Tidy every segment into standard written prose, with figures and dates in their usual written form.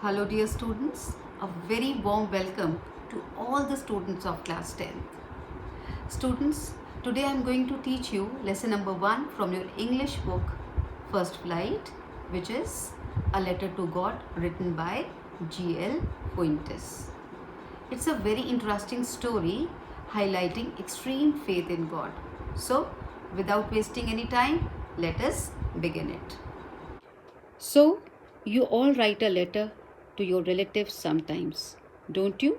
Hello dear students, a very warm welcome to all the students of class 10th. Students, today I am going to teach you lesson number 1 from your English book First Flight, which is A Letter to God written by G.L. Fuentes. It's a very interesting story highlighting extreme faith in God. So, without wasting any time, let us begin it. So, you all write a letter to your relatives sometimes, don't you?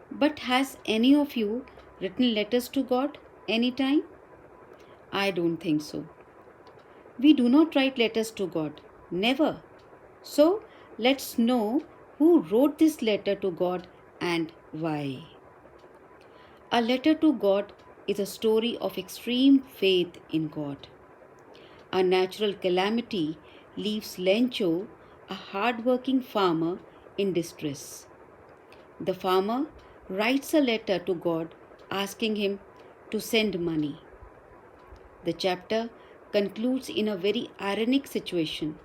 But has any of you written letters to God anytime? I don't think so. We do not write letters to God, never. So, let's know who wrote this letter to God and why. A letter to God is a story of extreme faith in God. A natural calamity leaves Lencho, a hard-working farmer, in distress. The farmer writes a letter to God asking him to send money. The chapter concludes in a very ironic situation,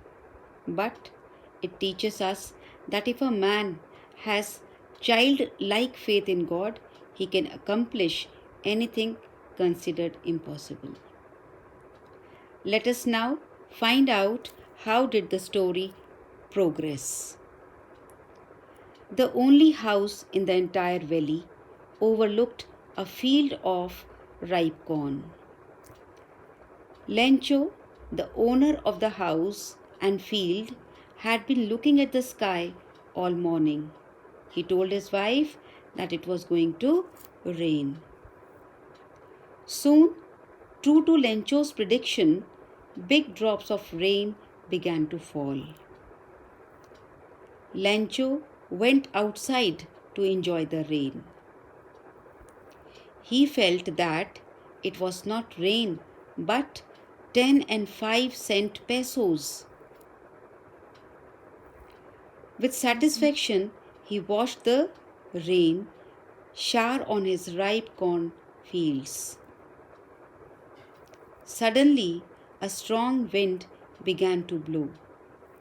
but it teaches us that if a man has childlike faith in God, he can accomplish anything considered impossible. Let us now find out how did the story progress. The only house in the entire valley overlooked a field of ripe corn. Lencho, the owner of the house and field, had been looking at the sky all morning. He told his wife that it was going to rain. Soon, true to Lencho's prediction, big drops of rain began to fall. Lencho went outside to enjoy the rain. He felt that it was not rain but 10 and 5 cent pesos. With satisfaction, he watched the rain shower on his ripe corn fields. Suddenly, a strong wind began to blow.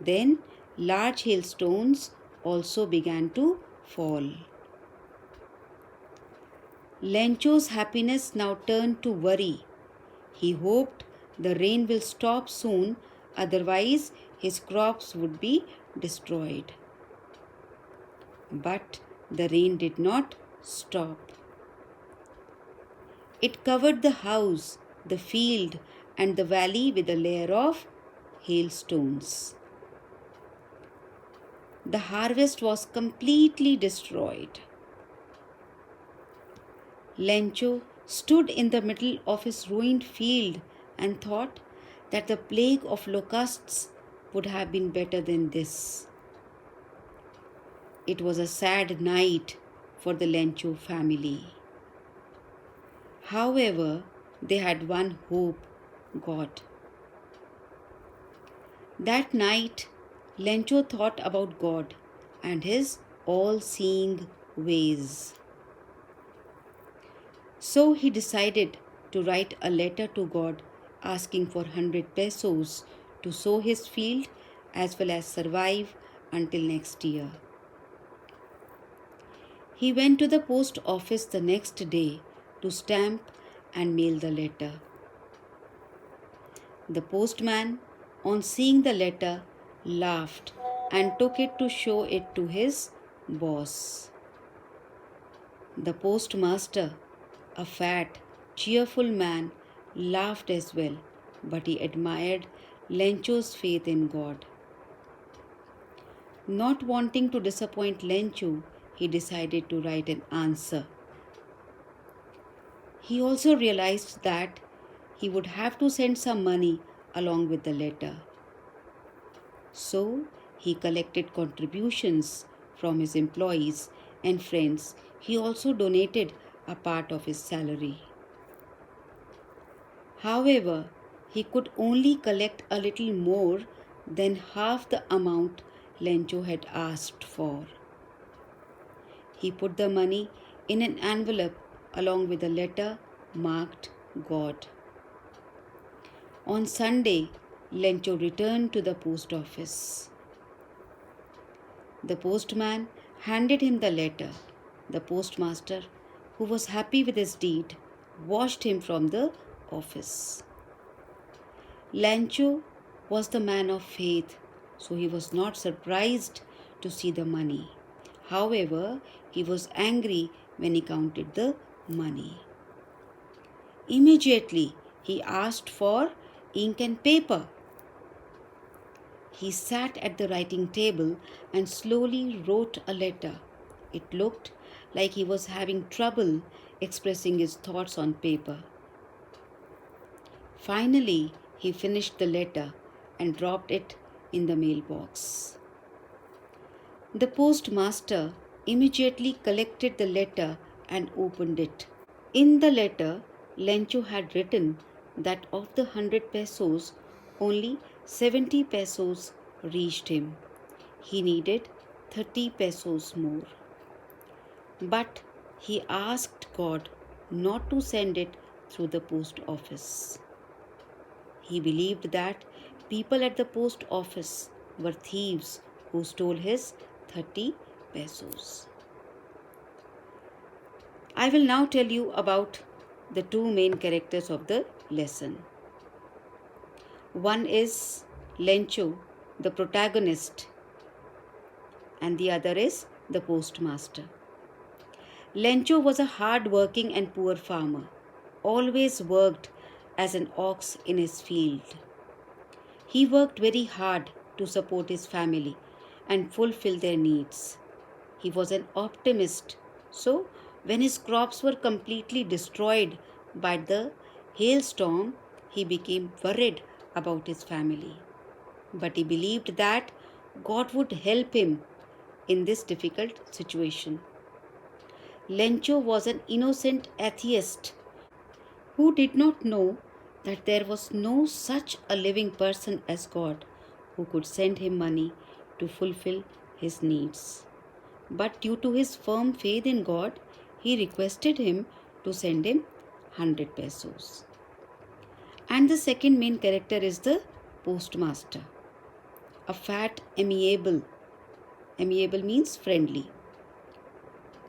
Then, large hailstones also began to fall. Lencho's happiness now turned to worry. He hoped the rain will stop soon, otherwise, his crops would be destroyed. But the rain did not stop. It covered the house, the field, and the valley with a layer of hailstones. The harvest was completely destroyed. Lencho stood in the middle of his ruined field and thought that the plague of locusts would have been better than this. It was a sad night for the Lencho family. However, they had one hope, God. That night, Lencho thought about God and his all-seeing ways. So he decided to write a letter to God asking for 100 pesos to sow his field as well as survive until next year. He went to the post office the next day to stamp and mail the letter. The postman, on seeing the letter, laughed and took it to show it to his boss. The postmaster, a fat, cheerful man, laughed as well, but he admired Lencho's faith in God. Not wanting to disappoint Lencho, he decided to write an answer. He also realized that he would have to send some money along with the letter. So he collected contributions from his employees and friends. He also donated a part of his salary. However, he could only collect a little more than half the amount Lencho had asked for. He put the money in an envelope along with a letter marked God. On Sunday, Lencho returned to the post office. The postman handed him the letter. The postmaster, who was happy with his deed, watched him from the office. Lencho was the man of faith, so he was not surprised to see the money. However, he was angry when he counted the money. Immediately, he asked for ink and paper. He sat at the writing table and slowly wrote a letter. It looked like he was having trouble expressing his thoughts on paper. Finally, he finished the letter and dropped it in the mailbox. The postmaster immediately collected the letter and opened it. In the letter, Lencho had written that of the 100 pesos, only 70 pesos reached him. He needed 30 pesos more. But he asked God not to send it through the post office. He believed that people at the post office were thieves who stole his 30 pesos. I will now tell you about the two main characters of the lesson. One is Lencho, the protagonist, and the other is the postmaster. Lencho was a hard-working and poor farmer, always worked as an ox in his field. He worked very hard to support his family and fulfill their needs. He was an optimist, so when his crops were completely destroyed by the hailstorm, he became worried about his family. But he believed that God would help him in this difficult situation. Lencho was an innocent atheist who did not know that there was no such a living person as God who could send him money to fulfill his needs. But due to his firm faith in God, he requested him to send him 100 pesos. And the second main character is the postmaster, a fat, amiable means friendly,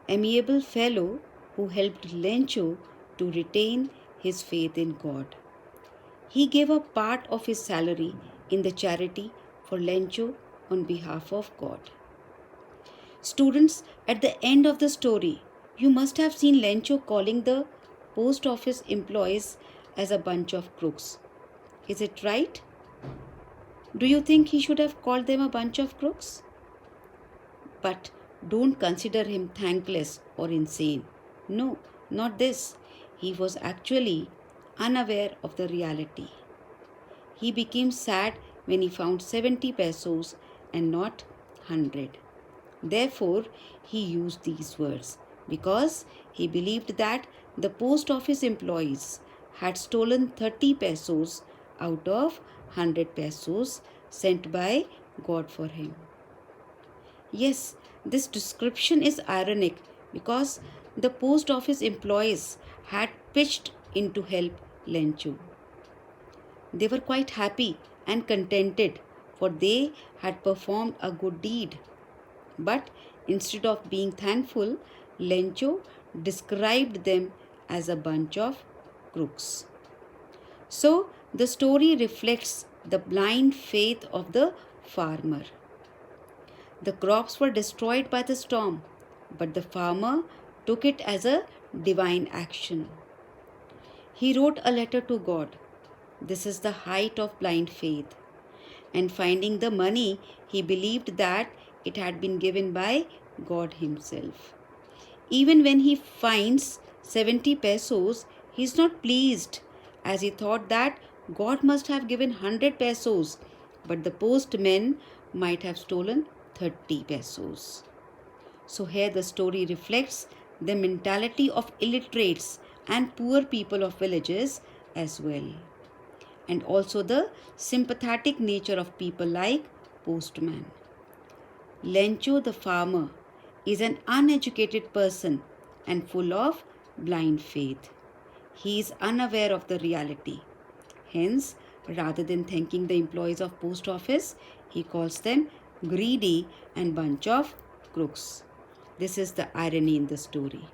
amiable fellow who helped Lencho to retain his faith in God. He gave a part of his salary in the charity for Lencho on behalf of God. Students, at the end of the story, you must have seen Lencho calling the post office employees as a bunch of crooks. Is it right? Do you think he should have called them a bunch of crooks? But don't consider him thankless or insane. No, not this. He was actually unaware of the reality. He became sad when he found 70 pesos and not 100. Therefore, he used these words because he believed that the post office employees had stolen 30 pesos out of 100 pesos sent by God for him. Yes, this description is ironic because the post office employees had pitched in to help Lencho. They were quite happy and contented, for they had performed a good deed. But instead of being thankful, Lencho described them as a bunch of crooks. So, the story reflects the blind faith of the farmer. The crops were destroyed by the storm, but the farmer took it as a divine action. He wrote a letter to God. This is the height of blind faith. And finding the money, he believed that it had been given by God himself. Even when he finds 70 pesos, he is not pleased, as he thought that God must have given 100 pesos, but the postman might have stolen 30 pesos. So here the story reflects the mentality of illiterates and poor people of villages as well, and also the sympathetic nature of people like postman. Lencho the farmer is an uneducated person and full of blind faith. He is unaware of the reality. Hence, rather than thanking the employees of post office, he calls them greedy, and bunch of crooks. This is the irony in the story.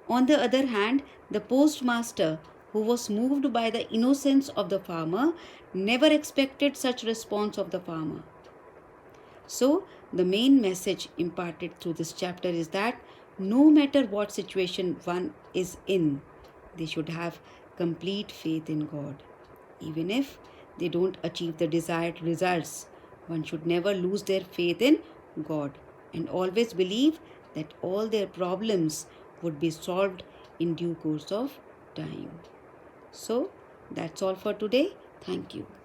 On the other hand, the postmaster, who was moved by the innocence of the farmer, never expected such response of the farmer. So, the main message imparted through this chapter is that no matter what situation one is in, they should have complete faith in God. Even if they don't achieve the desired results, one should never lose their faith in God and always believe that all their problems would be solved in due course of time. So, that's all for today. Thank you.